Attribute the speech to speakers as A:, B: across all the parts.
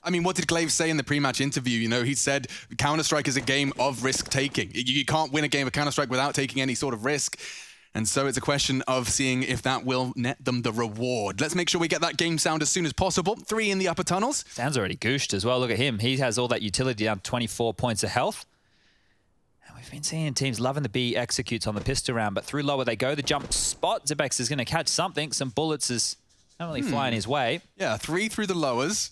A: I mean, what did Glaive say in the pre-match interview? You know, he said Counter-Strike is a game of risk-taking. You can't win a game of Counter-Strike without taking any sort of risk. And so it's a question of seeing if that will net them the reward. Let's make sure we get that game sound as soon as possible. 3 in the upper tunnels.
B: Sounds already gooshed as well. Look at him. He has all that utility down 24 points of health. And we've been seeing teams loving the B executes on the pistol round, but through lower they go. The jump spot, Zepex is going to catch something. Some bullets is not really flying his way.
A: Yeah, 3 through the lowers.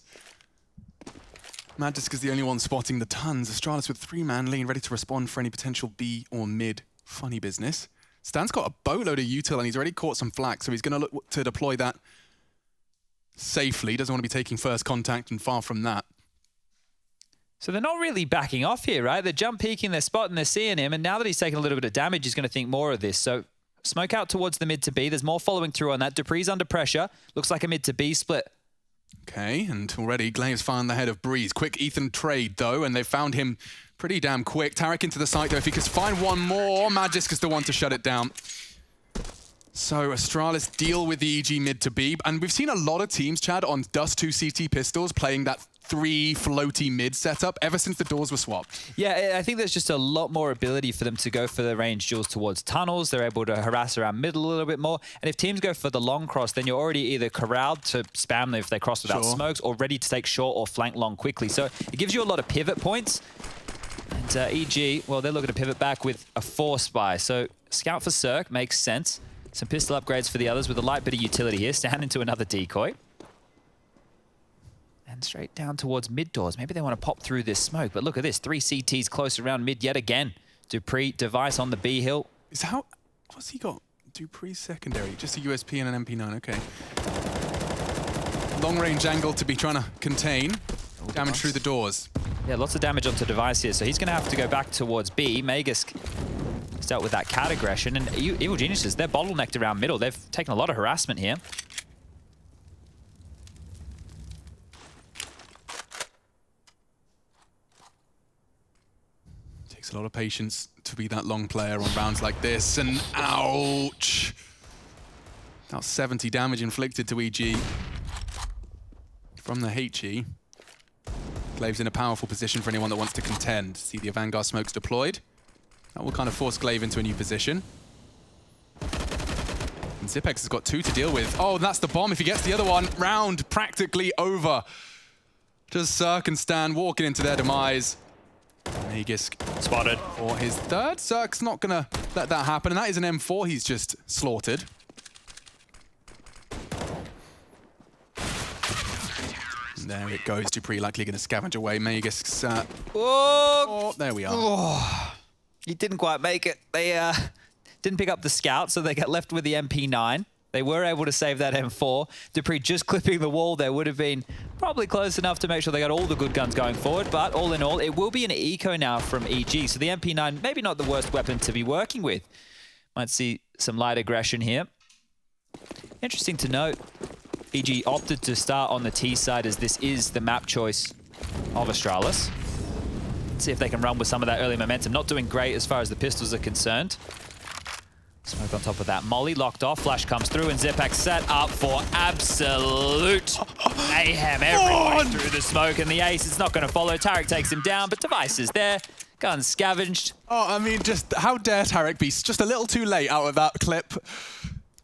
A: Magisk is the only one spotting the tons. Astralis with 3-man lean, ready to respond for any potential B or mid funny business. Stan's got a boatload of util and he's already caught some flak, so he's going to look to deploy that safely. Doesn't want to be taking first contact and far from that.
B: So they're not really backing off here, right? They're jump peeking their spot and they're seeing him, and now that he's taken a little bit of damage, he's going to think more of this. So smoke out towards the mid to B. There's more following through on that. Dupree's under pressure. Looks like a mid to B split.
A: Okay, and already Glaive's found the head of Breeze. Quick Ethan trade, though, and they found him pretty damn quick. Tarek into the site, though. If he could find one more, Magisk is the one to shut it down. So Astralis deal with the EG mid to B. And we've seen a lot of teams, Chad, on Dust2 CT pistols playing that 3 floaty mid setup ever since the doors were swapped.
B: Yeah, I think there's just a lot more ability for them to go for the range duels towards tunnels. They're able to harass around middle a little bit more. And if teams go for the long cross, then you're already either corralled to spam them if they cross without smokes, or ready to take short or flank long quickly. So it gives you a lot of pivot points. And EG, well, they're looking to pivot back with a 4 spy. So scout for Cirque makes sense. Some pistol upgrades for the others with a light bit of utility here. Stand into another decoy. And straight down towards mid doors. Maybe they want to pop through this smoke, but look at this. 3 CTs close around mid yet again. Dupree, Device on the B hill.
A: What's he got? Dupree secondary, just a USP and an MP9, okay. Long range angle to be trying to contain. Damage through the doors.
B: Yeah, lots of damage onto Device here, so he's going to have to go back towards B. Magisk has dealt with that cat aggression, and Evil Geniuses, they're bottlenecked around middle. They've taken a lot of harassment here.
A: Takes a lot of patience to be that long player on rounds like this, and ouch! About 70 damage inflicted to EG from the HE. Glaive's in a powerful position for anyone that wants to contend. See the Vanguard smokes deployed. That will kind of force Glaive into a new position. And Zipex has got 2 to deal with. Oh, and that's the bomb. If he gets the other one, round practically over. Just Cirque and Stan walking into their demise. Magisk
B: spotted
A: for his 3rd. Cirque's not going to let that happen, and that is an M4 he's just slaughtered. There it goes. Dupree likely going to scavenge away. Magisk's... oh, there we are.
B: Oh, he didn't quite make it. They didn't pick up the scout, so they got left with the MP9. They were able to save that M4. Dupree just clipping the wall there would have been probably close enough to make sure they got all the good guns going forward. But all in all, it will be an eco now from EG. So the MP9, maybe not the worst weapon to be working with. Might see some light aggression here. Interesting to note, EG opted to start on the T side as this is the map choice of Astralis. Let's see if they can run with some of that early momentum. Not doing great as far as the pistols are concerned. Smoke on top of that. Molly locked off. Flash comes through and Zepex set up for absolute mayhem everywhere through the smoke. And the ace is not going to follow. Tarek takes him down, but Device is there. Gun scavenged.
A: Oh, I mean, just how dare Tarek be just a little too late out of that clip.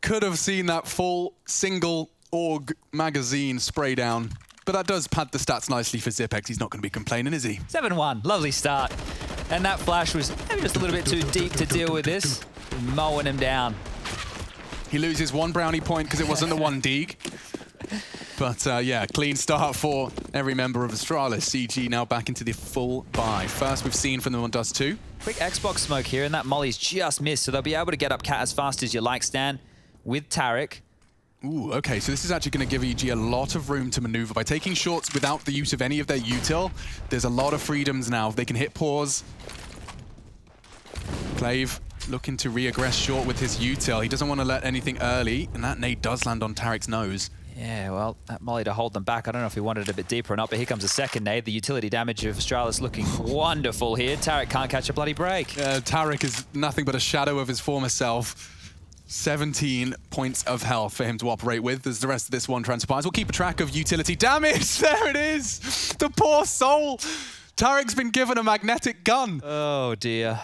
A: Could have seen that full single AUG magazine spray down. But that does pad the stats nicely for Zipex. He's not going to be complaining, is he?
B: 7-1. Lovely start. And that flash was maybe just a little bit too deep to deal with this. Mowing him down.
A: He loses 1 brownie point because it wasn't the 1 Deeg. But yeah, clean start for every member of Astralis. CG now back into the full buy. First we've seen from them on Dust2.
B: Quick Xbox smoke here, and that Molly's just missed, so they'll be able to get up Cat as fast as you like, Stan, with Tarek.
A: Ooh, okay, so this is actually going to give EG a lot of room to maneuver. By taking shots without the use of any of their util, there's a lot of freedoms now. They can hit pause. Glaive looking to re-aggress short with his util. He doesn't want to let anything early, and that nade does land on Tarek's nose.
B: Yeah, well, that Molly to hold them back. I don't know if he wanted it a bit deeper or not, but here comes a second nade. The utility damage of Astralis looking wonderful here. Tarek can't catch a bloody break.
A: Tarek is nothing but a shadow of his former self. 17 points of health for him to operate with as the rest of this one transpires. We'll keep a track of utility damage. There it is. The poor soul. Tarek's been given a magnetic gun.
B: Oh, dear.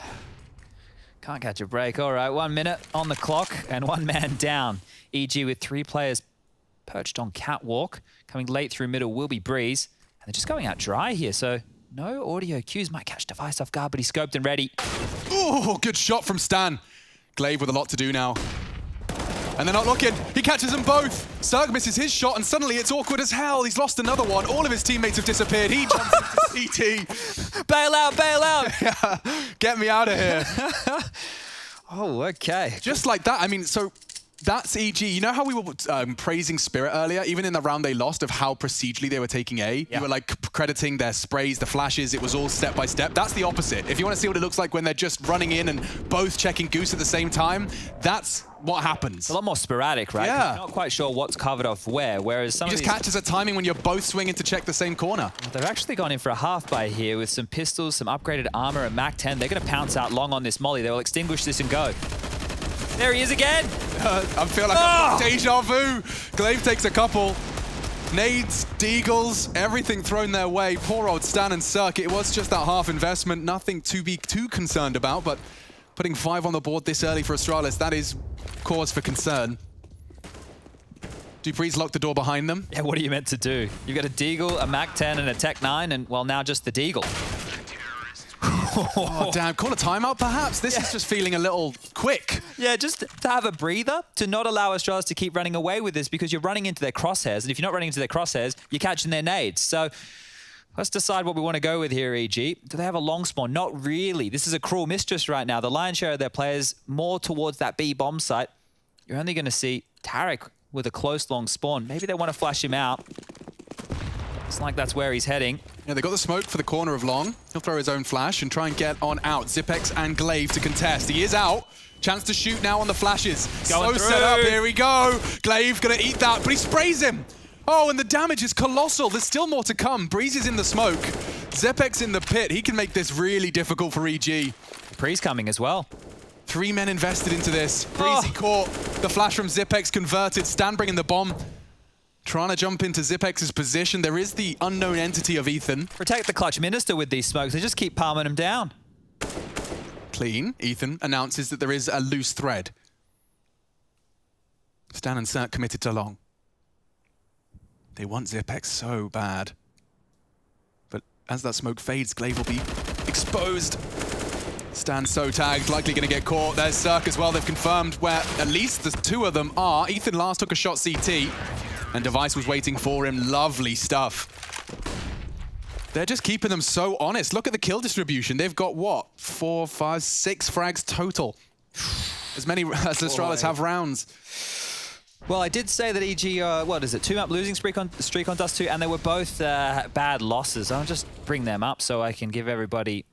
B: Can't catch a break. All right, 1 minute on the clock and one man down. EG with 3 players perched on catwalk. Coming late through middle will be Breeze. And they're just going out dry here, so no audio cues. Might catch Device off guard, but he's scoped and ready.
A: Oh, good shot from Stan. Glaive with a lot to do now. And they're not looking. He catches them both. Serg misses his shot, and suddenly it's awkward as hell. He's lost another one. All of his teammates have disappeared. He jumps into CT.
B: Bail out, bail out.
A: Yeah, get me out of here.
B: Oh, okay.
A: Just like that. I mean, so that's EG. You know how we were praising Spirit earlier, even in the round they lost, of how procedurally they were taking A?
B: Yeah.
A: You were like crediting their sprays, the flashes. It was all step by step. That's the opposite. If you want to see what it looks like when they're just running in and both checking Goose at the same time, that's what happens.
B: It's a lot more sporadic, right?
A: Yeah.
B: You're not quite sure what's covered off where, whereas some
A: You
B: of
A: just
B: these...
A: catches a timing when you're both swinging to check the same corner.
B: They've actually gone in for a half buy here with some pistols, some upgraded armor, and MAC-10. They're going to pounce out long on this molly. They will extinguish this and go. There he is again.
A: I feel like a deja vu. Glaive takes a couple. Nades, deagles, everything thrown their way. Poor old Stan and Cirque. It was just that half investment. Nothing to be too concerned about, but putting 5 on the board this early for Astralis, that is cause for concern. Dupree's locked the door behind them.
B: Yeah, what are you meant to do? You've got a deagle, a MAC-10, and a Tech-9, and, well, now just the deagle.
A: Oh, damn. Call a timeout, perhaps? This is just feeling a little quick.
B: Yeah, just to have a breather, to not allow Astralis to keep running away with this, because you're running into their crosshairs, and if you're not running into their crosshairs, you're catching their nades. So let's decide what we want to go with here, EG. Do they have a long spawn? Not really. This is a cruel mistress right now. The lion's share of their players more towards that B bomb site. You're only going to see Tarek with a close long spawn. Maybe they want to flash him out. It's like that's where he's heading.
A: Yeah, they got the smoke for the corner of long. He'll throw his own flash and try and get on out. Zipex and Glaive to contest. He is out. Chance to shoot now on the flashes.
B: Going
A: so
B: through.
A: set up, here we go. Glaive gonna eat that, but he sprays him. Oh, and the damage is colossal. There's still more to come. Breeze is in the smoke. Zepex in the pit. He can make this really difficult for EG.
B: Breeze coming as well.
A: 3 men invested into this. Breezy caught. The flash from Zipex converted. Stan bringing the bomb. Trying to jump into Zipex's position. There is the unknown entity of Ethan.
B: Protect the clutch minister with these smokes. They just keep palming him down.
A: Clean. Ethan announces that there is a loose thread. Stan and Sert committed to long. They want Zipex so bad. But as that smoke fades, Glaive will be exposed. Stan so tagged, likely going to get caught. There's Cirque as well. They've confirmed where at least the 2 of them are. Ethan last took a shot CT. And Device was waiting for him. Lovely stuff. They're just keeping them so honest. Look at the kill distribution. They've got, what, 4, 5, 6 frags total. As many as Astralis have rounds.
B: Well, I did say that EG, what is it, 2-map losing streak on Dust2, and they were both bad losses. I'll just bring them up so I can give everybody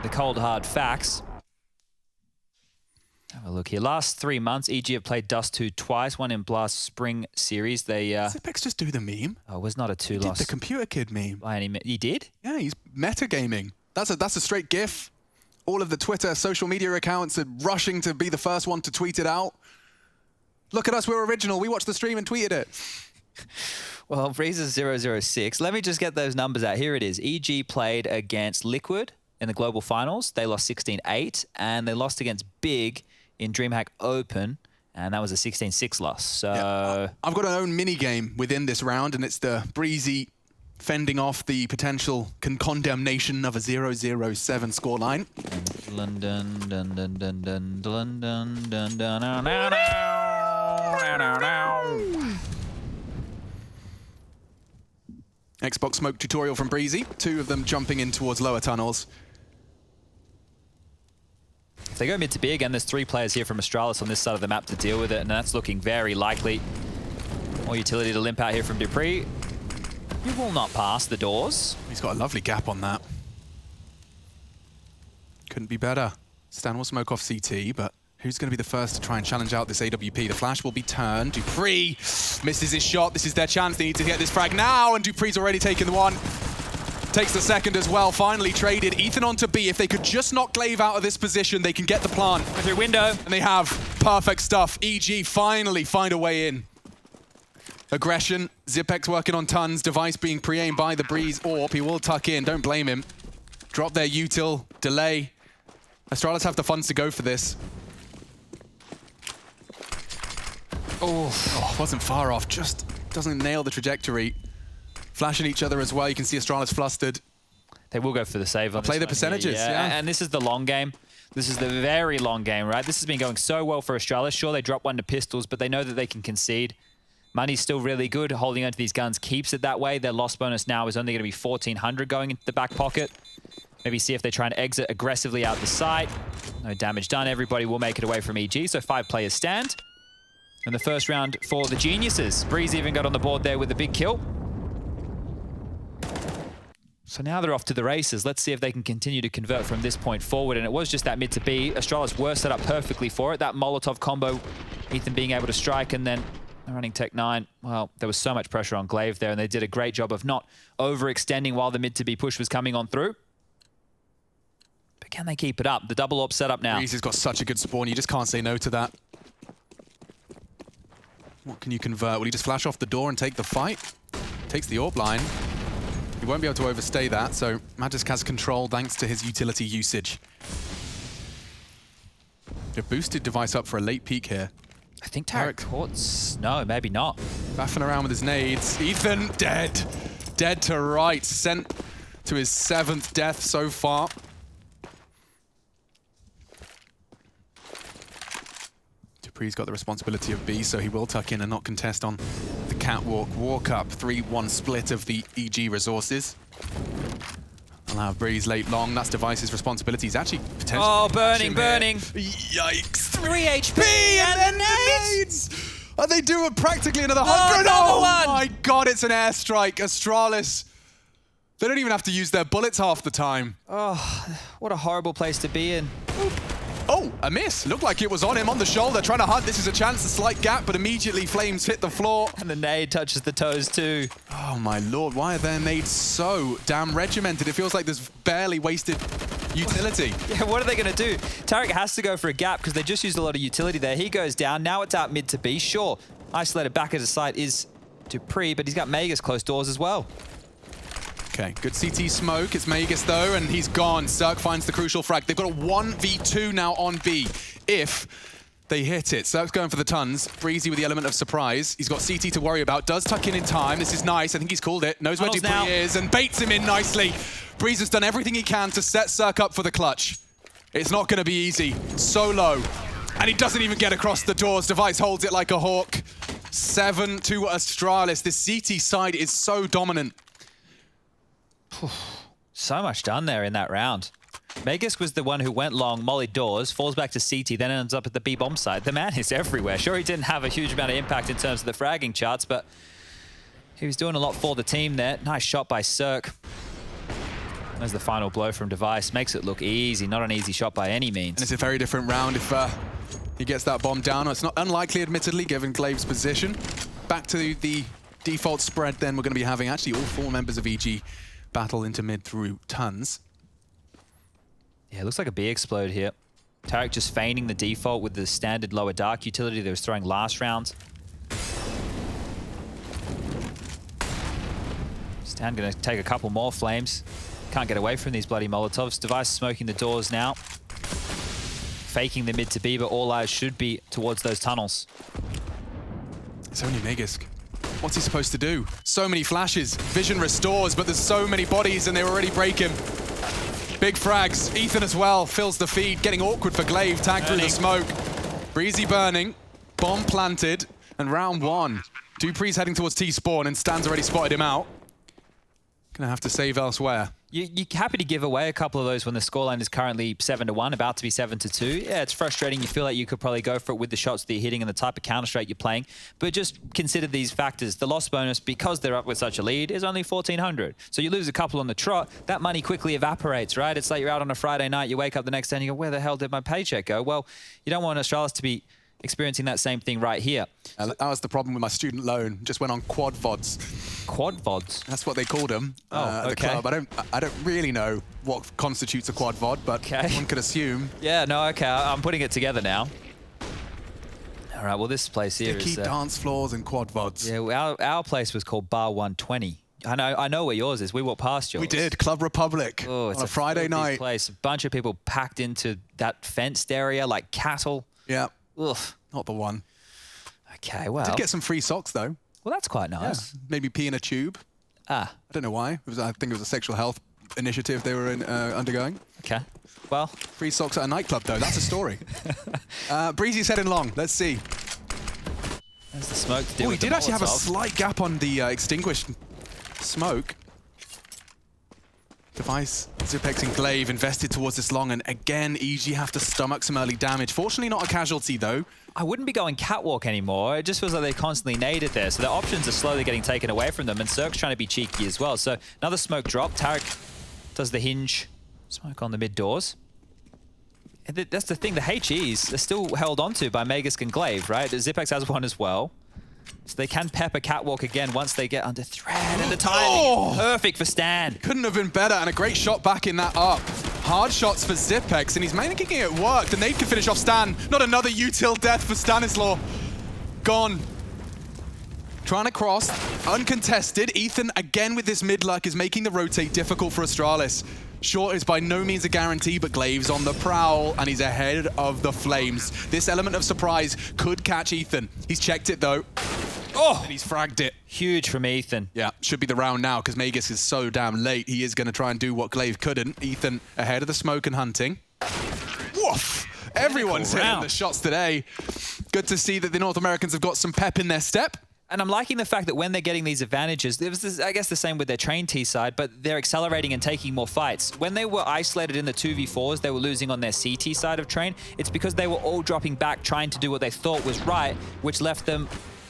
B: the cold, hard facts. Have a look here. Last 3 months, EG have played Dust2 twice, one in Blast Spring Series. They
A: Zipex just do the meme.
B: Oh, it was not a 2-loss.
A: Did the computer kid meme.
B: By any he did?
A: Yeah, he's metagaming. That's a straight GIF. All of the Twitter social media accounts are rushing to be the first one to tweet it out. Look at us, we're original. We watched the stream and tweeted it.
B: Well, Breeze is 006. Let me just get those numbers out. Here it is. EG played against Liquid in the Global Finals. They lost 16-8, and they lost against Big in DreamHack Open, and that was a 16-6 loss. So
A: yeah, I've got our own mini game within this round, and it's the Breezy fending off the potential condemnation of a 0-0-7 scoreline.
B: London, dun, dun, dun, dun, dun, dun, dun, dun, dun, dun.
A: Xbox smoke tutorial from Breezy. 2 of them jumping in towards lower tunnels.
B: If they go mid to B again, there's 3 players here from Astralis on this side of the map to deal with it, and that's looking very likely. More utility to limp out here from Dupree. He will not pass the doors.
A: He's got a lovely gap on that. Couldn't be better. Stan will smoke off CT, but who's going to be the first to try and challenge out this AWP? The flash will be turned. Dupree misses his shot. This is their chance. They need to get this frag now, and Dupree's already taken the one. Takes the second as well. Finally traded. Ethan onto B. If they could just knock Glaive out of this position, they can get the plant.
B: Through window.
A: And they have. perfect stuff. EG finally find a way in. Aggression, Zipex working on tons, Device being pre-aimed by the Breeze AWP. He will tuck in, don't blame him. Drop their util, delay. Astralis have the funds to go for this. Oh, wasn't far off, just doesn't nail the trajectory. Flashing each other as well, you can see Astralis flustered.
B: They will go for the save on
A: Play the percentages, yeah.
B: And this is the long game. This is the very long game, right? This has been going so well for Astralis. Sure, they drop one to pistols, but they know that they can concede. Money's still really good. Holding onto these guns keeps it that way. Their loss bonus now is only going to be 1,400 going into the back pocket. Maybe see if they try and exit aggressively out the site. No damage done. Everybody will make it away from EG, so 5 players stand. And the first round for the Geniuses. Breeze even got on the board there with a big kill. So now they're off to the races. Let's see if they can continue to convert from this point forward. And it was just that mid to B. Astralis were set up perfectly for it. That Molotov combo, Ethan being able to strike, and then running Tech 9. Well, there was so much pressure on Glaive there, and they did a great job of not overextending while the mid to B push was coming on through. But can they keep it up? The double AWP set up now.
A: Breeze has got such a good spawn. You just can't say no to that. What can you convert? Will he just flash off the door and take the fight? Takes the AWP line. He won't be able to overstay that, so Magisk has control thanks to his utility usage. A boosted Device up for a late peek here.
B: I think Tarek Courts... No, maybe not.
A: Baffing around with his nades. Ethan, dead. Dead to right. Sent to his 7th death so far. Dupree's got the responsibility of B, so he will tuck in and not contest on the catwalk. Walk up, 3-1 split of the EG resources. Allow Breeze late long. That's Device's responsibility. He's actually potentially...
B: Oh, burning.
A: Yikes.
B: 3 HP and then nades!
A: And they do practically another 100. Oh my god, it's an airstrike. Astralis. They don't even have to use their bullets half the time.
B: Oh, what a horrible place to be in.
A: Oh, a miss. Looked like it was on him on the shoulder, trying to hunt. This is a chance, a slight gap, but immediately Flames hit the floor.
B: And the nade touches the toes too.
A: Oh my lord, why are their nades so damn regimented? It feels like there's barely wasted utility.
B: Yeah, what are they going to do? Tarek has to go for a gap because they just used a lot of utility there. He goes down. Now it's out mid to B. Sure, isolated back at his site is Dupree, but he's got Magus close doors as well.
A: Okay, good CT smoke. It's Magus though, and he's gone. Cirque finds the crucial frag. They've got a 1v2 now on B. If they hit it. Cirque's going for the tons. Breezy with the element of surprise. He's got CT to worry about. Does tuck in time. This is nice. I think he's called it. Knows where Dupree is and baits him in nicely. Breeze has done everything he can to set Cirque up for the clutch. It's not going to be easy. So low. And he doesn't even get across the doors. Device holds it like a hawk. 7 to Astralis. This CT side is so dominant.
B: So much done there in that round. Magus was the one who went long, mollied doors, falls back to CT, then ends up at the B-bomb side. The man is everywhere. Sure, he didn't have a huge amount of impact in terms of the fragging charts, but he was doing a lot for the team there. Nice shot by Cirque. There's the final blow from Device. Makes it look easy. Not an easy shot by any means.
A: And it's a very different round if he gets that bomb down. It's not unlikely, admittedly, given Glaive's position. Back to the default spread, then we're going to be having actually all 4 members of EG battle into mid through tons.
B: Yeah, it looks like a B explode here. Tarek just feigning the default with the standard lower dark utility that was throwing last round. Stan gonna take a couple more flames. Can't get away from these bloody Molotovs. Device smoking the doors now. Faking the mid to B, but all eyes should be towards those tunnels.
A: It's only Magisk. What's he supposed to do? So many flashes. Vision restores, but there's so many bodies and they already break him. Big frags. Ethan as well fills the feed. Getting awkward for Glaive. Tagged through the smoke. Breezy burning. Bomb planted. And round 1. Dupree's heading towards T-spawn and Stan's already spotted him out. Gonna have to save elsewhere.
B: You're happy to give away a couple of those when the scoreline is currently 7-1, about to be 7-2. Yeah, it's frustrating. You feel like you could probably go for it with the shots that you're hitting and the type of Counter-Strike you're playing. But just consider these factors. The loss bonus, because they're up with such a lead, is only 1,400. So you lose a couple on the trot, that money quickly evaporates, right? It's like you're out on a Friday night, you wake up the next day and you go, where the hell did my paycheck go? Well, you don't want Astralis to be experiencing that same thing right here.
A: That was the problem with my student loan. Just went on quad VODs.
B: Quad VODs?
A: That's what they called them at the
B: okay.
A: club. I don't really know what constitutes a quad VOD, but one could assume.
B: Yeah, no, okay. I'm putting it together now. All right, well, this place here
A: Sticky
B: is...
A: dance floors and quad VODs.
B: Yeah, our place was called Bar 120. I know where yours is. We walked past yours.
A: We did. Club Republic.
B: Oh, it's
A: on a Friday night.
B: place. A bunch of people packed into that fenced area like cattle.
A: Yeah.
B: Ugh.
A: Not the one.
B: Okay, well.
A: Did get some free socks, though.
B: Well, that's quite nice.
A: Yeah. Maybe pee in a tube.
B: Ah.
A: I don't know why. I think it was a sexual health initiative they were undergoing.
B: Okay. Well.
A: Free socks at a nightclub, though. That's a story. Breezy's heading long. Let's see.
B: There's the smoke to do
A: Oh, he
B: with the
A: did actually have a
B: Molotov.
A: slight gap on the extinguished smoke. Device, Zipex and Glaive invested towards this long, and again, EG have to stomach some early damage. Fortunately, not a casualty, though.
B: I wouldn't be going catwalk anymore. It just feels like they constantly naded there. So their options are slowly getting taken away from them, and Cirque's trying to be cheeky as well. So another smoke drop. Tarek does the hinge. Smoke on the mid doors. And that's the thing, the HEs are still held onto by Magisk and Glaive, right? Zipex has one as well. So they can pepper catwalk again once they get under threat. And the timing, perfect for Stan.
A: Couldn't have been better, and a great shot back in that up. Hard shots for Zipex, and he's making it work. The nade can finish off Stan. Not another util death for Stanislaw. Gone. Trying to cross, uncontested. Ethan, again with this mid-luck, is making the rotate difficult for Astralis. Short is by no means a guarantee, but Glaive's on the prowl, and he's ahead of the Flames. This element of surprise could catch Ethan. He's checked it, though. Oh! And he's fragged it.
B: Huge from Ethan.
A: Yeah, should be the round now, because Magisk is so damn late. He is going to try and do what Glaive couldn't. Ethan ahead of the smoke and hunting. Woof! Everyone's hitting the shots today. Good to see that the North Americans have got some pep in their step.
B: And I'm liking the fact that when they're getting these advantages, it was this, I guess the same with their train T side, but they're accelerating and taking more fights. When they were isolated in the 2v4s, they were losing on their CT side of train. It's because they were all dropping back, trying to do what they thought was right, which left them,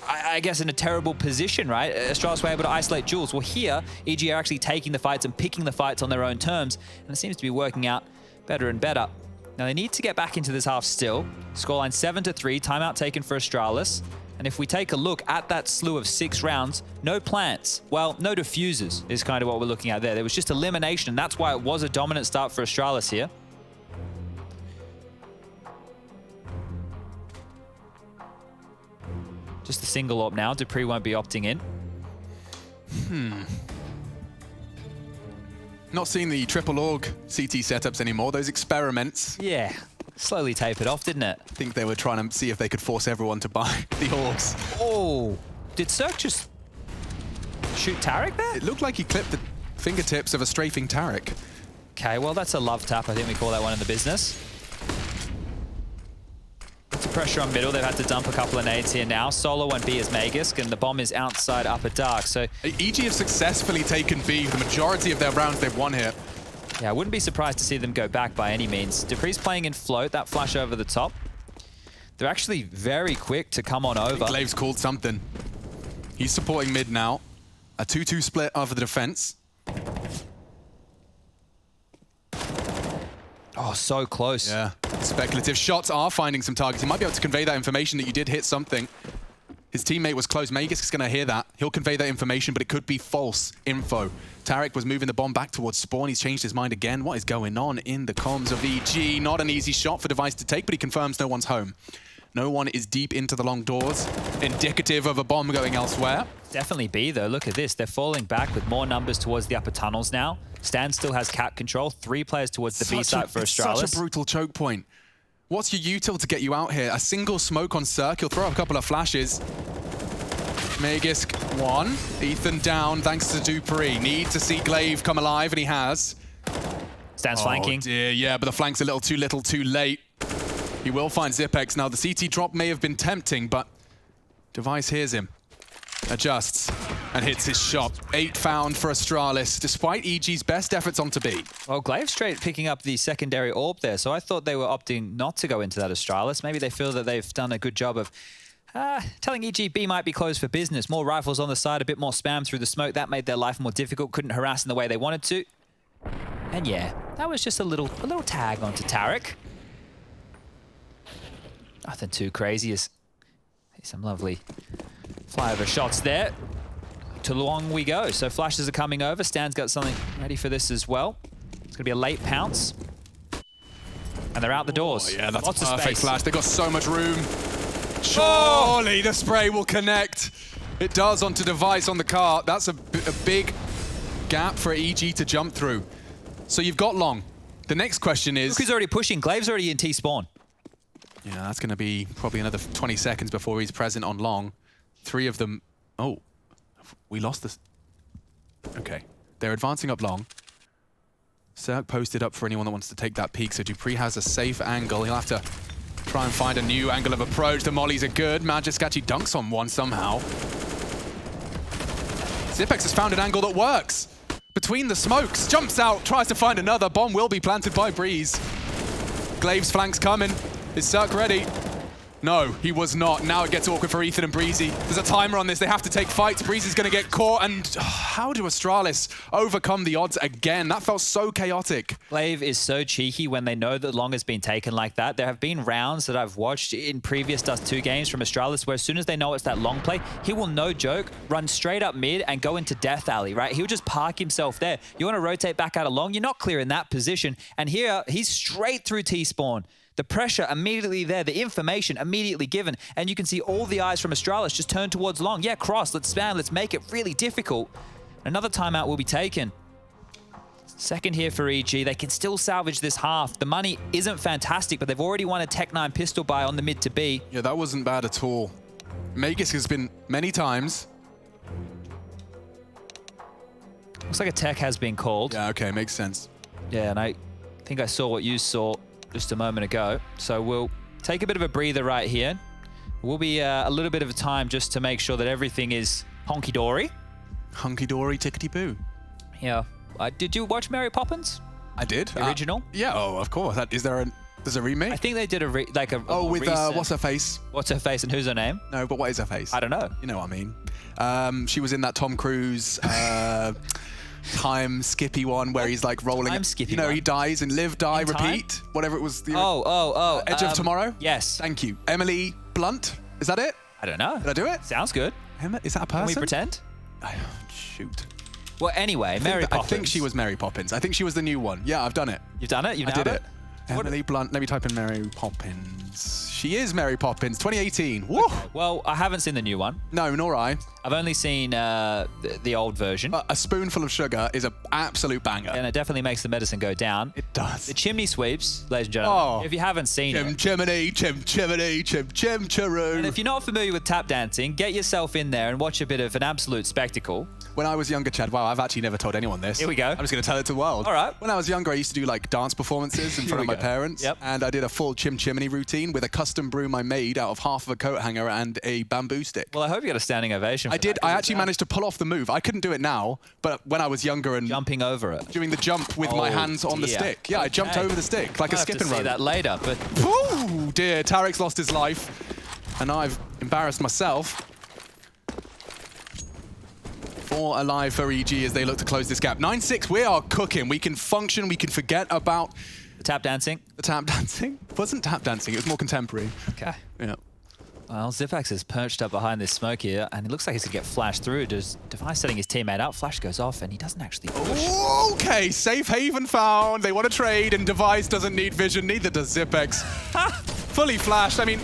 B: I guess, in a terrible position, right? Astralis were able to isolate Jules. Well, here, EG are actually taking the fights and picking the fights on their own terms, and it seems to be working out better and better. Now, they need to get back into this half still. Scoreline 7-3, timeout taken for Astralis. And if we take a look at that slew of 6 rounds, no plants. Well, no diffusers is kind of what we're looking at there. There was just elimination, and that's why it was a dominant start for Astralis here. Just a single AWP now. Dupree won't be opting in.
A: Not seeing the triple org CT setups anymore. Those experiments.
B: Yeah. Slowly tapered off, didn't it?
A: I think they were trying to see if they could force everyone to buy the orgs.
B: Oh, did Cirque just shoot Tarek there?
A: It looked like he clipped the fingertips of a strafing Tarek.
B: Okay, well, that's a love tap. I think we call that one in the business. It's pressure on middle. They've had to dump a couple of nades here now. Solo won't be as Magisk, and the bomb is outside upper dark. So
A: EG have successfully taken B. The majority of their rounds they've won here.
B: yeah, I wouldn't be surprised to see them go back by any means. Dupree's playing in float, that flash over the top. They're actually very quick to come on over.
A: Glaive's called something. He's supporting mid now. A 2-2 split over the defense.
B: Oh, so close.
A: Yeah. Speculative shots are finding some targets. He might be able to convey that information that you did hit something. His teammate was close. Magisk is going to hear that. He'll convey that information, but it could be false info. Tarek was moving the bomb back towards spawn. He's changed his mind again. What is going on in the comms of EG? Not an easy shot for Device to take, but he confirms no one's home. No one is deep into the long doors, indicative of a bomb going elsewhere.
B: Definitely B, though. Look at this. They're falling back with more numbers towards the upper tunnels now. Stan still has cap control. 3 players towards the B site for Astralis.
A: Such a brutal choke point. What's your util to get you out here? A single smoke on Cirque. He'll throw up a couple of flashes. Magisk, 1. Ethan down, thanks to Dupree. Need to see Glaive come alive, and he has.
B: Stan's flanking.
A: Dear, yeah, but the flank's a little too late. He will find Zipex. Now, the CT drop may have been tempting, but Device hears him. Adjusts and hits his shot. 8 found for Astralis, despite EG's best efforts onto B.
B: Well, Glaive straight picking up the secondary orb there, so I thought they were opting not to go into that Astralis. Maybe they feel that they've done a good job of telling EG B might be closed for business. More rifles on the side, a bit more spam through the smoke. That made their life more difficult. Couldn't harass in the way they wanted to. And yeah, that was just a little tag onto Tarek. Nothing too crazy. As some lovely flyover shots there. To long we go. So flashes are coming over. Stan's got something ready for this as well. It's going to be a late pounce. And they're out the doors.
A: Oh, yeah, that's
B: lots
A: a perfect
B: of space.
A: flash. They've got so much room. Surely the spray will connect. It does onto Device on the car. That's a big gap for EG to jump through. So you've got long. The next question is...
B: Look who's already pushing. Glaive's already in T-spawn.
A: Yeah, that's going to be probably another 20 seconds before he's present on long. 3 of them... Oh, we lost this. Okay, they're advancing up long. Cirque posted up for anyone that wants to take that peek, so Dupree has a safe angle. He'll have to try and find a new angle of approach. The mollies are good. Magisk actually dunks on one somehow. Zipex has found an angle that works. Between the smokes, jumps out, tries to find another. Bomb will be planted by Breeze. Glaive's flank's coming. Is Cirque ready? No, he was not. Now it gets awkward for Ethan and Breezy. There's a timer on this. They have to take fights. Breezy's going to get caught. And how do Astralis overcome the odds again? That felt so chaotic.
B: Glaive is so cheeky when they know that long has been taken like that. There have been rounds that I've watched in previous Dust2 games from Astralis where as soon as they know it's that long play, he will, no joke, run straight up mid and go into Death Alley, right? He'll just park himself there. You want to rotate back out of long, you're not clear in that position. And here, he's straight through T-spawn. The pressure immediately there, the information immediately given, and you can see all the eyes from Astralis just turn towards long. Yeah, cross, let's spam, let's make it really difficult. Another timeout will be taken. Second here for EG. They can still salvage this half. The money isn't fantastic, but they've already won a Tech 9 pistol buy on the mid to B.
A: Yeah, that wasn't bad at all. Magisk has been many times.
B: Looks like a Tech has been called.
A: Yeah, okay, makes sense.
B: Yeah, and I think I saw what you saw just a moment ago. So we'll take a bit of a breather right here. Will be a little bit of a time just to make sure that everything is honky-dory.
A: Hunky-dory, tickety-boo.
B: Yeah. Did you watch Mary Poppins?
A: I did.
B: The original?
A: Yeah, oh, of course. There's a remake?
B: I think they did a
A: with
B: recent...
A: what's her face?
B: What's her face and who's her name?
A: No, but what is her face?
B: I don't know.
A: You know what I mean. She was in that Tom Cruise time skippy one where he's like rolling.
B: Time skippy.
A: You know,
B: one.
A: he dies and live, die,
B: In
A: repeat.
B: time?
A: Whatever it was.
B: Edge
A: of Tomorrow?
B: Yes.
A: Thank you. Emily Blunt? Is that it?
B: I don't know.
A: Did I do it?
B: Sounds good.
A: Is that a person?
B: Can we pretend?
A: Shoot.
B: Well, anyway, Mary Poppins.
A: I think she was Mary Poppins. I think she was the new one. Yeah, I've done it.
B: You've done it? You've
A: I
B: nailed
A: did it. Emily Blunt. Let me type in Mary Poppins. She is Mary Poppins, 2018. Woo!
B: Okay. Well, I haven't seen the new one.
A: No, nor I.
B: I've only seen the old version.
A: A spoonful of sugar is an absolute banger.
B: And it definitely makes the medicine go down.
A: It does.
B: The chimney sweeps, ladies and gentlemen. If you haven't seen it.
A: Chimney, chimney, chim-chiroo.
B: And if you're not familiar with tap dancing, get yourself in there and watch a bit of an absolute spectacle.
A: When I was younger, Chad, wow, I've actually never told anyone this.
B: Here we go.
A: I'm just going to tell it to the world.
B: All right.
A: When I was younger, I used to do like dance performances in front of my parents.
B: Yep.
A: And I did a full chimney routine with a custom broom I made out of half of a coat hanger and a bamboo stick.
B: Well, I hope you got a standing ovation for
A: I did.
B: that,
A: I actually managed to pull off the move. I couldn't do it now, but when I was younger and
B: jumping over it.
A: doing the jump with my hands on the stick. Yeah, I jumped over the stick like a skip and
B: I'll
A: rope.
B: have to see that later, but...
A: Oh dear, Tarek's lost his life. And I've embarrassed myself. 4 alive for EG as they look to close this gap. 9-6, we are cooking. We can function, we can forget about...
B: The tap dancing?
A: The tap dancing? It wasn't tap dancing, it was more contemporary.
B: Okay.
A: Yeah.
B: Well, Zipax is perched up behind this smoke here, and it looks like he's going to get flashed through. Does Device setting his teammate up? Flash goes off, and he doesn't actually push.
A: Okay, safe haven found. They want to trade, and Device doesn't need vision, neither does Zipex. Fully flashed. I mean,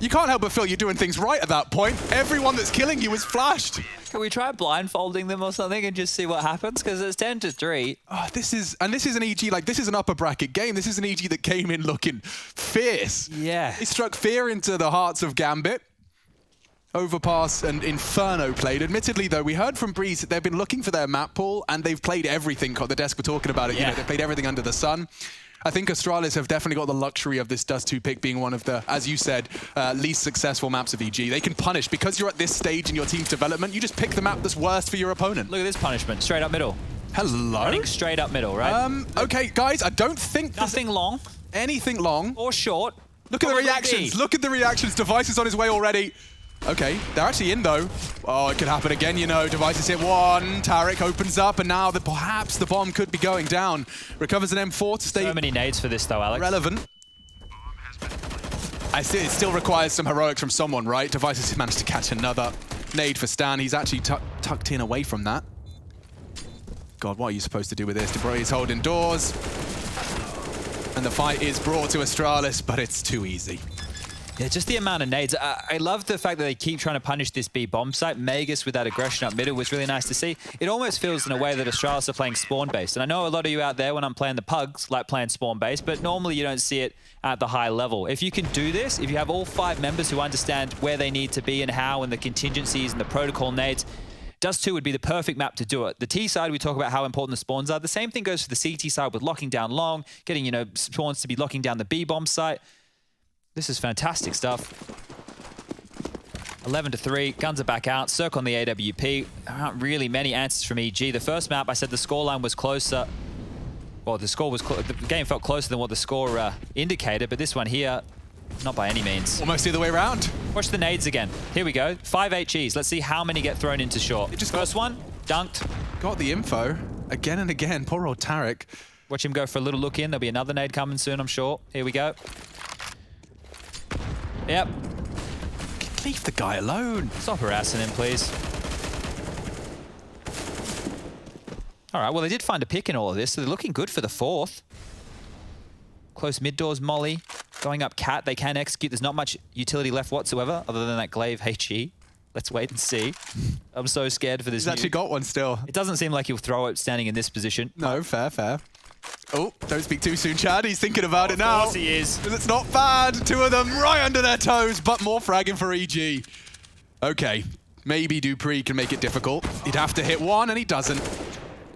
A: you can't help but feel you're doing things right at that point. Everyone that's killing you is flashed.
B: Can we try blindfolding them or something and just see what happens? Because it's 10-3.
A: Oh, this is an EG, like, this is an upper bracket game. This is an EG that came in looking fierce.
B: Yeah.
A: He struck fear into the hearts of Gambit. Overpass and Inferno played. Admittedly, though, we heard from Breeze that they've been looking for their map pool, and they've played everything. The desk were talking about it. You know, they played everything under the sun. I think Astralis have definitely got the luxury of this Dust2 pick being one of the, as you said, least successful maps of EG. They can punish. Because you're at this stage in your team's development, you just pick the map that's worst for your opponent.
B: Look at this punishment. Straight up middle.
A: Hello?
B: Running straight up middle, right?
A: Okay, guys, I don't think
B: Nothing long.
A: Anything long.
B: Or short.
A: Look at the reactions. Look at the reactions. Device is on his way already. Okay, they're actually in, though. Oh, it could happen again, you know. Device is hit one. Tarek opens up, and now perhaps the bomb could be going down. Recovers an M4 to stay...
B: So many nades for this, though, Alex.
A: Relevant. I see it still requires some heroics from someone, right? Device has managed to catch another nade for Stan. He's actually tucked in away from that. God, what are you supposed to do with this? Debray is holding doors. And the fight is brought to Astralis, but it's too easy.
B: Yeah, just the amount of nades. I love the fact that they keep trying to punish this B bomb site. Magus with that aggression up middle was really nice to see. It almost feels in a way that Astralis are playing spawn-based. And I know a lot of you out there when I'm playing the Pugs like playing spawn-based, but normally you don't see it at the high level. If you can do this, if you have all 5 members who understand where they need to be and how and the contingencies and the protocol nades, Dust2 would be the perfect map to do it. The T side, we talk about how important the spawns are. The same thing goes for the CT side with locking down long, getting, spawns to be locking down the B bomb site. This is fantastic stuff. 11-3, guns are back out. Circ on the AWP. There aren't really many answers from EG. The first map, I said the scoreline was closer. Well, the game felt closer than what the score indicated, but this one here, not by any means.
A: Almost the other way around.
B: Watch the nades again. Here we go. 5 HEs. Let's see how many get thrown into short. First one, dunked. Got
A: the info again and again. Poor old Tarek.
B: Watch him go for a little look in. There'll be another nade coming soon, I'm sure. Here we go. Yep.
A: Leave the guy alone.
B: Stop harassing him, please. All right, well, they did find a pick in all of this, so they're looking good for the 4th. Close mid doors, Molly. Going up Cat, they can execute. There's not much utility left whatsoever, other than that Glaive HE. Let's wait and see. I'm so scared for this.
A: He's actually got one still.
B: It doesn't seem like he'll throw it standing in this position.
A: No, fair. Oh, don't speak too soon, Chad. He's thinking about it now.
B: Of course he is.
A: It's not bad. 2 of them right under their toes, but more fragging for EG. Okay, maybe Dupree can make it difficult. He'd have to hit 1, and he doesn't.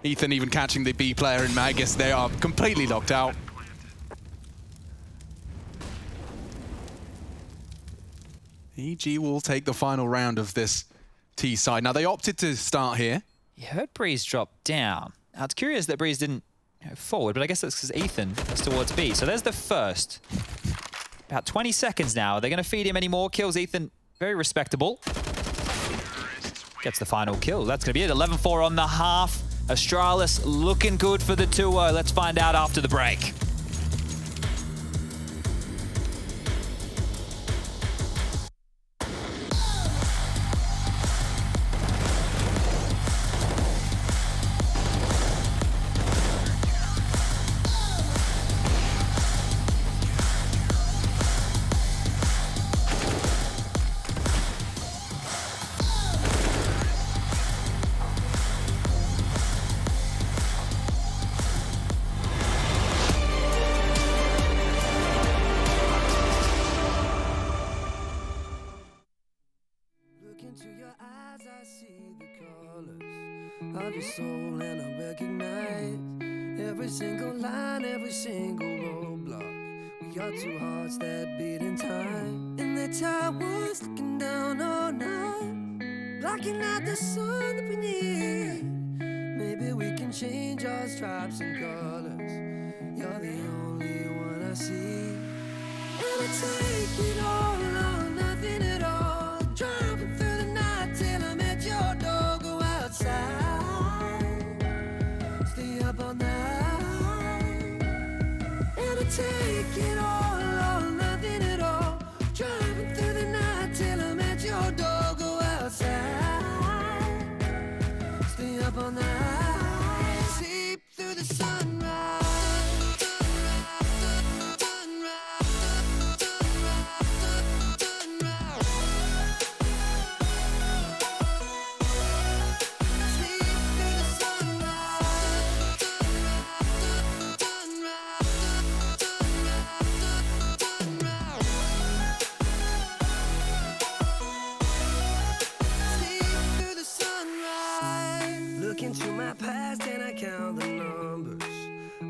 A: Ethan even catching the B player in Magus. They are completely locked out. EG will take the final round of this T side. Now, they opted to start here.
B: You heard Breeze drop down. Now, it's curious that Breeze didn't go forward, but I guess that's because Ethan is towards B. So there's the first. About 20 seconds now. Are they going to feed him any more kills? Ethan, very respectable. Gets the final kill. That's going to be it. 11-4 on the half. Astralis looking good for the 2-0. Let's find out after the break.
C: Of your soul, and I recognize every single line, every single roadblock. We are 2 hearts that beat in time, and the tide was looking down all night, blocking out the sun that we need. Maybe we can change our stripes and colors. You're the only one I see, and I take it all or nothing at all. Driving through the night till I'm at your door. Go outside. Up all night, and I take it all or nothing at all. Driving through the night till I'm at your door. Go outside, stay up all night, sleep through the sunrise. Into my past and I count the numbers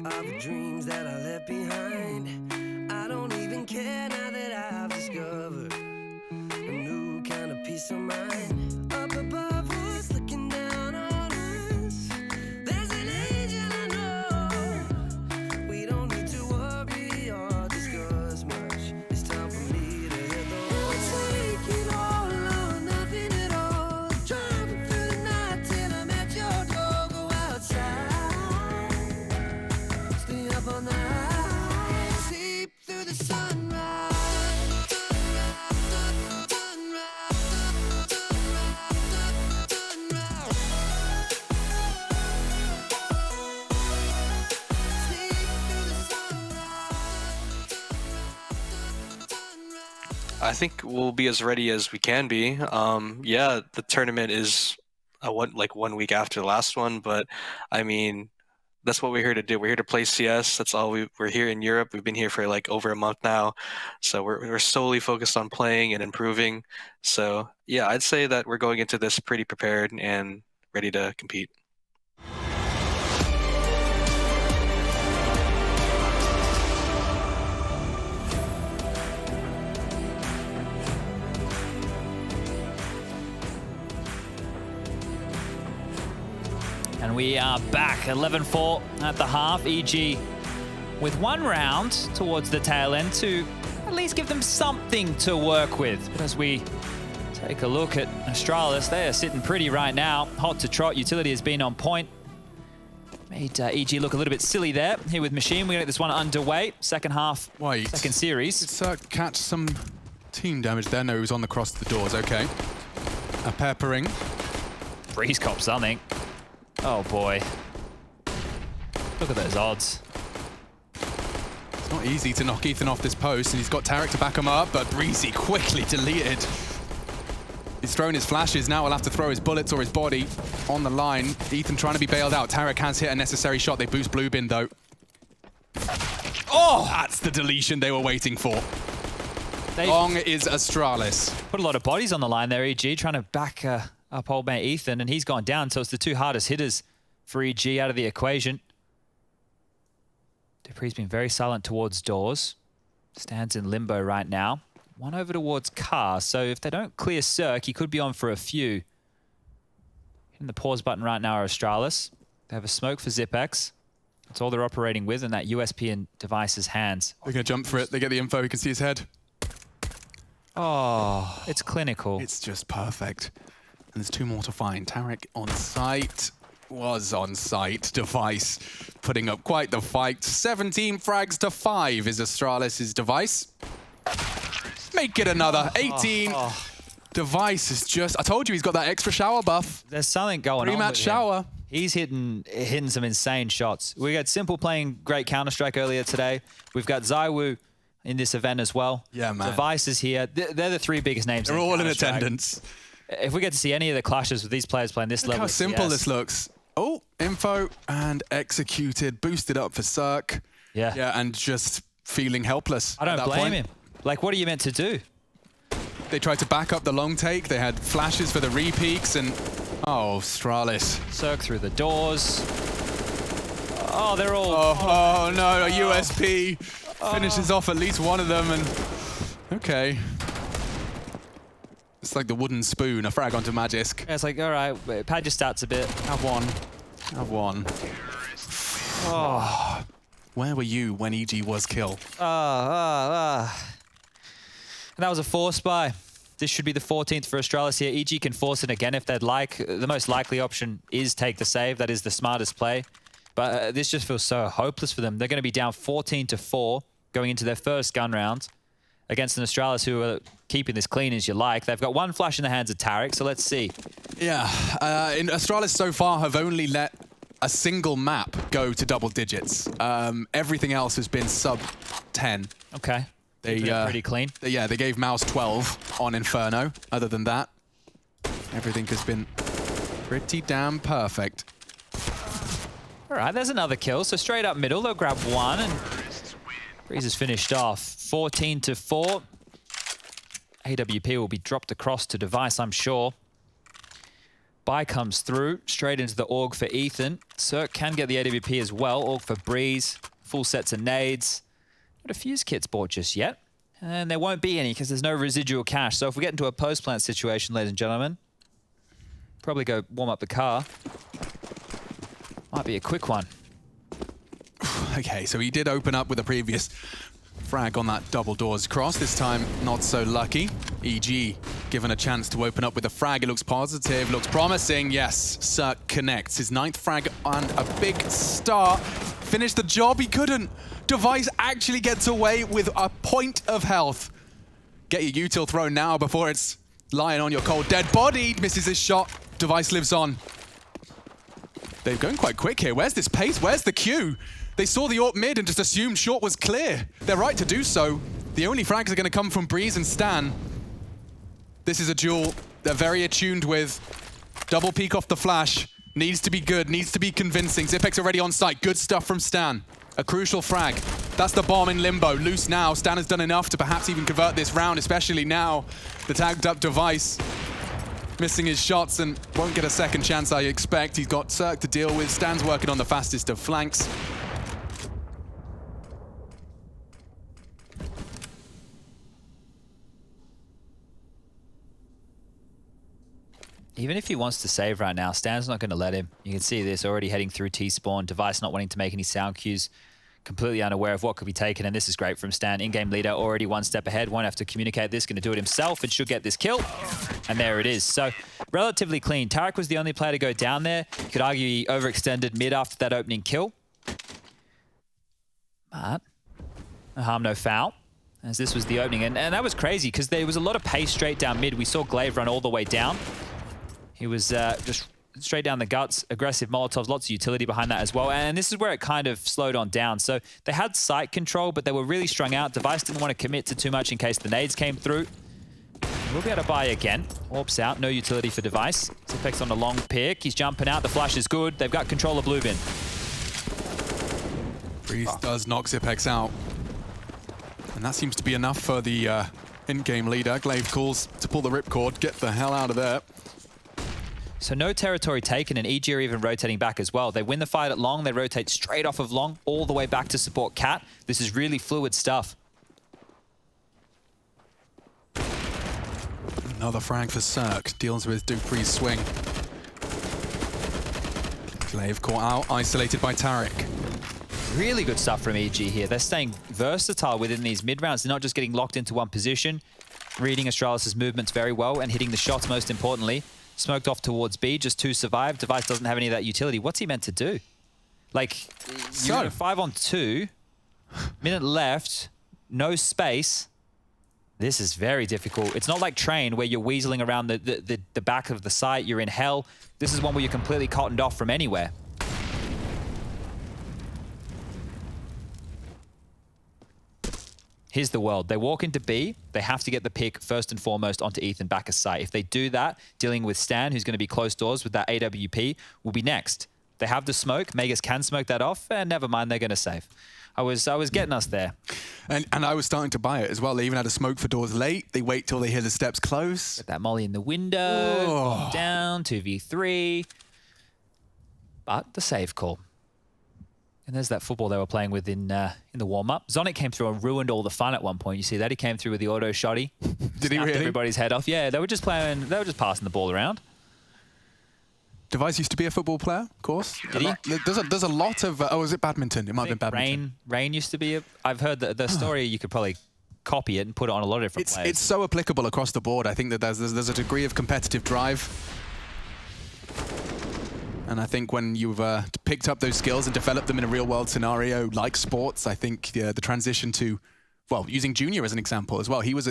C: of the dreams that I left behind. I don't even care now that I've discovered a new kind of peace of mind. Up above us, looking down on us, there's an angel I know. We don't need to worry or discuss much. It's time for me to hit the road. Take it all or nothing at all. Driving through the night till I'm at your door. Go outside, stay up all night, sleep through the sunrise.
D: I think we'll be as ready as we can be. Yeah, the tournament is like 1 week after the last one, but I mean, that's what we're here to do. We're here to play CS. That's all we're here in Europe. We've been here for like over a month now, so we're solely focused on playing and improving. So yeah, I'd say that we're going into this pretty prepared and ready to compete.
B: And we are back, 11-4 at the half. EG with one round towards the tail end to at least give them something to work with. But as we take a look at Astralis, they are sitting pretty right now. Hot to trot, utility has been on point. Made EG look a little bit silly there. Here with Machine, we're gonna get this one underway. Second half,
A: Wait.
B: second series.
A: Did catch some team damage there? No, he was on the cross to the doors, okay. A peppering.
B: Breeze cop something. Oh boy. Look at those odds.
A: It's not easy to knock Ethan off this post, and he's got Tarek to back him up, but Breezy quickly deleted. He's thrown his flashes, now he'll have to throw his bullets or his body on the line. Ethan trying to be bailed out. Tarek has hit a necessary shot. They boost blue bin though. Oh, that's the deletion they were waiting for. Long is Astralis.
B: Put a lot of bodies on the line there, EG, trying to back up old mate Ethan, and he's gone down, so it's the two hardest hitters for EG out of the equation. Dupree's been very silent towards doors. Stands in limbo right now. One over towards car, so if they don't clear Cirque, he could be on for a few. Hitting the pause button right now are Astralis. They have a smoke for Zipex. That's all they're operating with, and that USP in Device's hands.
A: They're going to jump for it. They get the info. You can see his head.
B: Oh, it's clinical.
A: It's just perfect. And there's two more to find. Tarek on site. Was on site. Device putting up quite the fight. 17 frags to 5 is Astralis' Device. Make it another. 18. Device is just... I told you he's got that extra shower buff.
B: There's something going on with him.
A: Pre-match shower.
B: He's hitting some insane shots. We got Simple playing great Counter-Strike earlier today. We've got Zywoo in this event as well.
A: Yeah, man.
B: Device is here. They're the three biggest names.
A: They're all in attendance.
B: If we get to see any of the clashes with these players playing this level,
A: Look how simple this looks. Oh, info and executed. Boosted up for Cirque.
B: Yeah.
A: Yeah, and just feeling helpless.
B: I don't blame him. Like, what are you meant to do?
A: They tried to back up the long take. They had flashes for the re-peaks and... Oh, Astralis.
B: Cirque through the doors. Oh, they're all...
A: Oh no, a USP finishes off at least one of them and... Okay. It's like the wooden spoon, a frag onto Magisk.
B: Yeah, it's like, all right, pad your stats a bit.
A: Have one. Have one. Oh. Where were you when EG was kill?
B: And that was a force buy. This should be the 14th for Astralis here. EG can force it again if they'd like. The most likely option is take the save. That is the smartest play. But this just feels so hopeless for them. They're going to be down 14-4 going into their first gun round against an Astralis who are keeping this clean as you like. They've got one flash in the hands of Tarek, so let's see.
A: Yeah, in Astralis so far have only let a single map go to double digits. Everything else has been sub 10.
B: Okay.
A: They
B: pretty clean.
A: Yeah, they gave Mouse 12 on Inferno. Other than that, everything has been pretty damn perfect.
B: All right, there's another kill. So straight up middle, they'll grab one, and Breeze is finished off. 14-4. AWP will be dropped across to Device, I'm sure. Buy comes through, straight into the AUG for Ethan. Cirque can get the AWP as well. AUG for Breeze, full sets of nades. Not a fuse kit's bought just yet. And there won't be any because there's no residual cash. So if we get into a post-plant situation, ladies and gentlemen, probably go warm up the car. Might be a quick one.
A: Okay, so he did open up with a previous frag on that double doors cross. This time, not so lucky. EG given a chance to open up with a frag. It looks positive, looks promising. Yes, Cirque connects. His 9th frag and a big start. Finished the job, he couldn't. Device actually gets away with a point of health. Get your util thrown now before it's lying on your cold dead body. Misses his shot. Device lives on. They're going quite quick here. Where's this pace? Where's the queue? They saw the AWP mid and just assumed short was clear. They're right to do so. The only frags are going to come from Breeze and Stan. This is a duel they're very attuned with. Double peek off the flash. Needs to be good, needs to be convincing. Zipex already on site. Good stuff from Stan. A crucial frag. That's the bomb in limbo. Loose now. Stan has done enough to perhaps even convert this round, especially now. The tagged up Device missing his shots and won't get a second chance, I expect. He's got Cirque to deal with. Stan's working on the fastest of flanks.
B: Even if he wants to save right now, Stan's not going to let him. You can see this already heading through T-spawn. Device not wanting to make any sound cues. Completely unaware of what could be taken, and this is great from Stan. In-game leader already one step ahead. Won't have to communicate this. Going to do it himself and should get this kill. And there it is. So relatively clean. Tarek was the only player to go down there. You could argue he overextended mid after that opening kill. But no harm, no foul. As this was the opening. And that was crazy because there was a lot of pace straight down mid. We saw Glaive run all the way down. He was just straight down the guts, aggressive Molotovs, lots of utility behind that as well. And this is where it kind of slowed on down. So they had site control, but they were really strung out. Device didn't want to commit to too much in case the nades came through. We'll be able to buy again. Orbs out, no utility for Device. Zipex on the long pick. He's jumping out. The flash is good. They've got control of Bluebin.
A: Breeze does knock Zipex out. And that seems to be enough for the in-game leader. Glaive calls to pull the ripcord, get the hell out of there.
B: So no territory taken, and EG are even rotating back as well. They win the fight at long, they rotate straight off of long, all the way back to support Cat. This is really fluid stuff.
A: Another frag for Cirque, deals with Dupree's swing. Glaive caught out, isolated by Tarek.
B: Really good stuff from EG here. They're staying versatile within these mid-rounds. They're not just getting locked into one position, reading Astralis' movements very well and hitting the shots most importantly. Smoked off towards B, just 2 survive. Device doesn't have any of that utility. What's he meant to do? Like, you're 5-on-2, minute left, no space. This is very difficult. It's not like Train, where you're weaseling around the back of the site, you're in hell. This is one where you're completely cottoned off from anywhere. Here's the world. They walk into B. They have to get the pick first and foremost onto Ethan back a site. If they do that, dealing with Stan, who's going to be close doors with that AWP, will be next. They have the smoke. Magus can smoke that off, and never mind, they're going to save. I was getting us there.
A: And I was starting to buy it as well. They even had a smoke for doors late. They wait till they hear the steps close.
B: Get that molly in the window.
A: Oh.
B: Down, 2v3. But the save call. And there's that football they were playing with in the warm-up. Zonic came through and ruined all the fun at one point. You see that? He came through with the auto shotty.
A: Did he really?
B: Everybody's head off. Yeah, they were just playing. They were just passing the ball around.
A: Device used to be a football player, of course.
B: Did he?
A: There's a lot of... oh, was it badminton? It might have been badminton.
B: Rain used to be... I've heard the story, you could probably copy it and put it on a lot of different players.
A: It's so applicable across the board. I think that there's a degree of competitive drive. And I think when you've picked up those skills and developed them in a real-world scenario like sports, I think the transition to, well, using Junior as an example as well. He was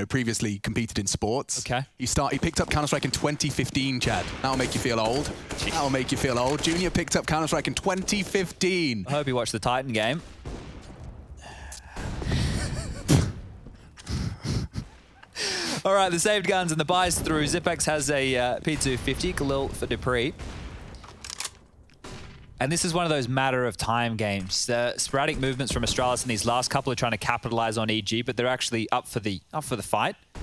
A: previously competed in sports.
B: Okay.
A: He picked up Counter-Strike in 2015, Chad. That'll make you feel old. That'll make you feel old. Junior picked up Counter-Strike in 2015.
B: I hope you watched the Titan game. All right, the saved guns and the buys through. Zipex has a P250, Khalil for Dupree. And this is one of those matter of time games. The sporadic movements from Astralis in these last couple are trying to capitalize on EG, but they're actually up for the fight. A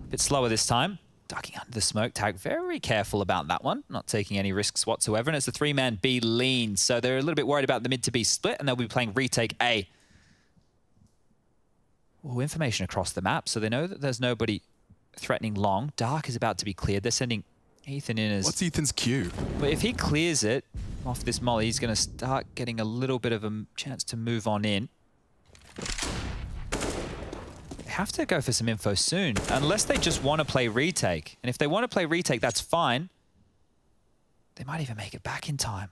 B: bit slower this time. Ducking under the smoke tag. Very careful about that one. Not taking any risks whatsoever. And it's a 3-man B lean, so they're a little bit worried about the mid to B split, and they'll be playing retake A. Ooh, information across the map, so they know that there's nobody threatening long. Dark is about to be cleared. They're sending Ethan in as...
A: What's Ethan's cue?
B: But if he clears it off this molly, he's going to start getting a little bit of a chance to move on in. They have to go for some info soon, unless they just want to play retake. And if they want to play retake, that's fine. They might even make it back in time.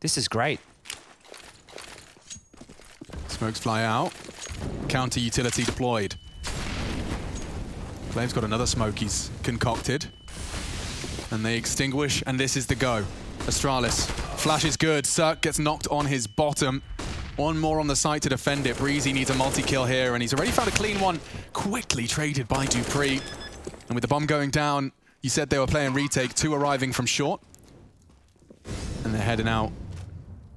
B: This is great.
A: Smokes fly out. Counter utility deployed. Glaive's got another smoke he's concocted. And they extinguish, and this is the go. Astralis. Flash is good. Cirque gets knocked on his bottom. One more on the site to defend it. Breezy needs a multi-kill here, and he's already found a clean one. Quickly traded by dupreeh. And with the bomb going down, you said they were playing retake. 2 arriving from short. And they're heading out.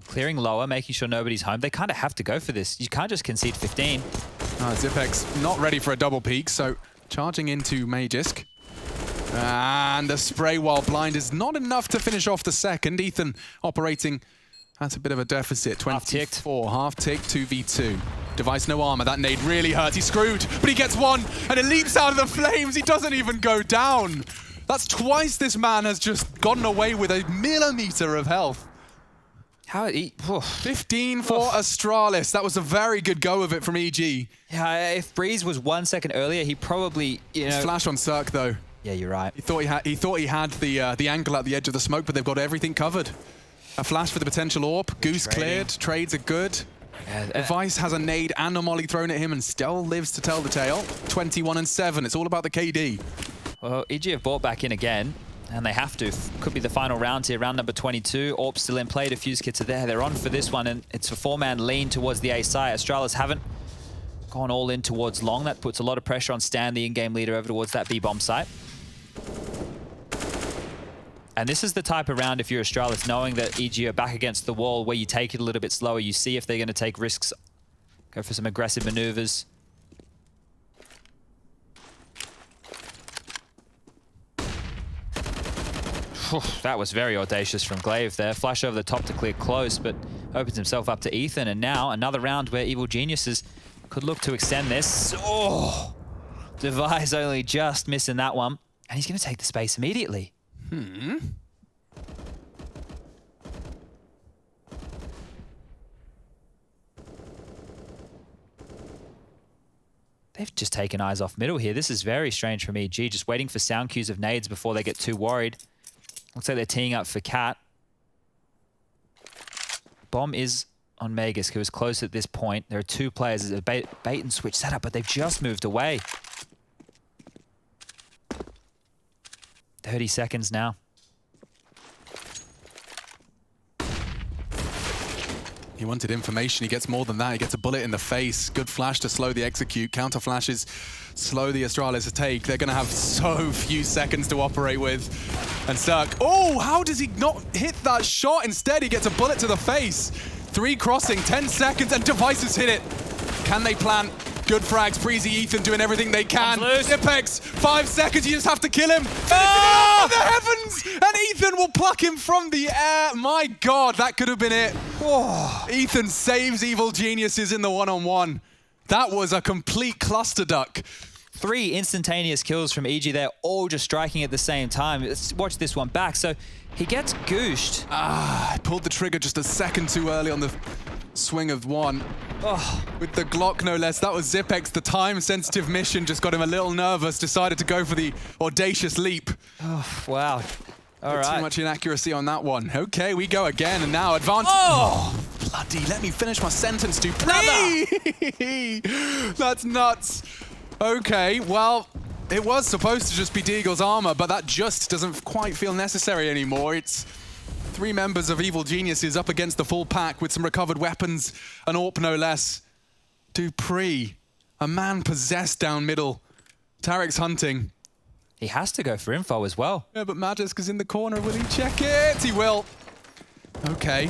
B: Clearing lower, making sure nobody's home. They kind of have to go for this. You can't just concede 15.
A: Zipex not ready for a double peek, so charging into Magisk. And the spray while blind is not enough to finish off the second. Ethan operating at a bit of a deficit. 24, half-ticked, 2v2. Device no armor, that nade really hurts. He's screwed, but he gets one, and it leaps out of the flames. He doesn't even go down. That's twice this man has just gotten away with a millimeter of health. 15 for Astralis. That was a very good go of it from EG.
B: Yeah, if Breeze was 1 second earlier, he probably,
A: Flash on Cirque, though.
B: Yeah, you're right.
A: He thought he had the angle at the edge of the smoke, but they've got everything covered. A flash for the potential AWP. Goose cleared. Trades are good. Device has a nade and a molly thrown at him and still lives to tell the tale. 21-7. It's all about the KD.
B: Well, EG have bought back in again, and they have to. Could be the final round here, round number 22. AWP still in play. Defuse kits are there. They're on for this one, and it's a 4-man lean towards the A side. Astralis haven't gone all in towards long. That puts a lot of pressure on Stan, the in-game leader, over towards that B-bomb site. And this is the type of round, if you're Astralis, knowing that EG are back against the wall, where you take it a little bit slower. You see if they're going to take risks, go for some aggressive maneuvers. That was very audacious from Glaive there. Flash over the top to clear close, but opens himself up to Ethan. And now another round where Evil Geniuses could look to extend this. Oh! Device only just missing that one. And he's going to take the space immediately. They've just taken eyes off middle here. This is very strange from EG, just waiting for sound cues of nades before they get too worried. Looks like they're teeing up for Cat. Bomb is on Magisk, who is close at this point. There are 2 players. There's a bait and switch setup, but they've just moved away. 30 seconds now.
A: He wanted information. He gets more than that. He gets a bullet in the face. Good flash to slow the execute. Counter flashes slow the Astralis take. They're going to have so few seconds to operate with. And Cirque, oh, how does he not hit that shot? Instead, he gets a bullet to the face. 3 crossing, 10 seconds, and Devices hit it. Can they plant? Good frags. Breezy, Ethan doing everything they can. Ipex, 5 seconds. You just have to kill him. Oh, the heavens! And Ethan will pluck him from the air. My God, that could have been it. Oh, Ethan saves Evil Geniuses in the one-on-one. That was a complete cluster duck.
B: 3 instantaneous kills from EG. They're all just striking at the same time. Let's watch this one back. So he gets gooshed.
A: I pulled the trigger just a second too early on the swing of one.
B: Oh.
A: With the Glock, no less. That was Zipex. The time-sensitive mission just got him a little nervous. Decided to go for the audacious leap.
B: Oh, wow. All right.
A: Too much inaccuracy on that one. Okay, we go again, and now advantage.
B: Oh!
A: Bloody, let me finish my sentence, dupreeh! That's nuts. Okay, well, it was supposed to just be Deagle's armor, but that just doesn't quite feel necessary anymore. It's 3 members of Evil Geniuses up against the full pack with some recovered weapons, an AWP no less. dupreeh, a man possessed down middle. Tarek's hunting.
B: He has to go for info as well.
A: Yeah, but Magisk is in the corner. Will he check it? He will. Okay.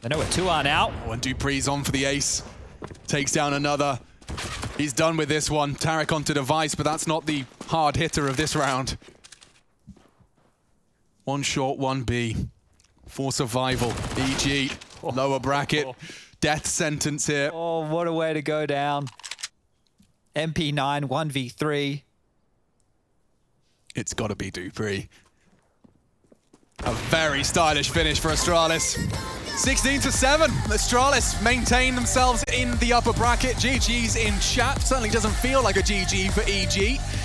B: They know where 2 are now.
A: Oh, and dupreeh's on for the ace. Takes down another. He's done with this one. Tarek onto Device, but that's not the hard hitter of this round. 1 short, 1 B. For survival. EG, lower bracket. Death sentence here.
B: Oh, what a way to go down. MP9, 1v3.
A: It's got to be dupreeh. A very stylish finish for Astralis. 16-7. Astralis maintain themselves in the upper bracket. GG's in chat. Certainly doesn't feel like a GG for EG.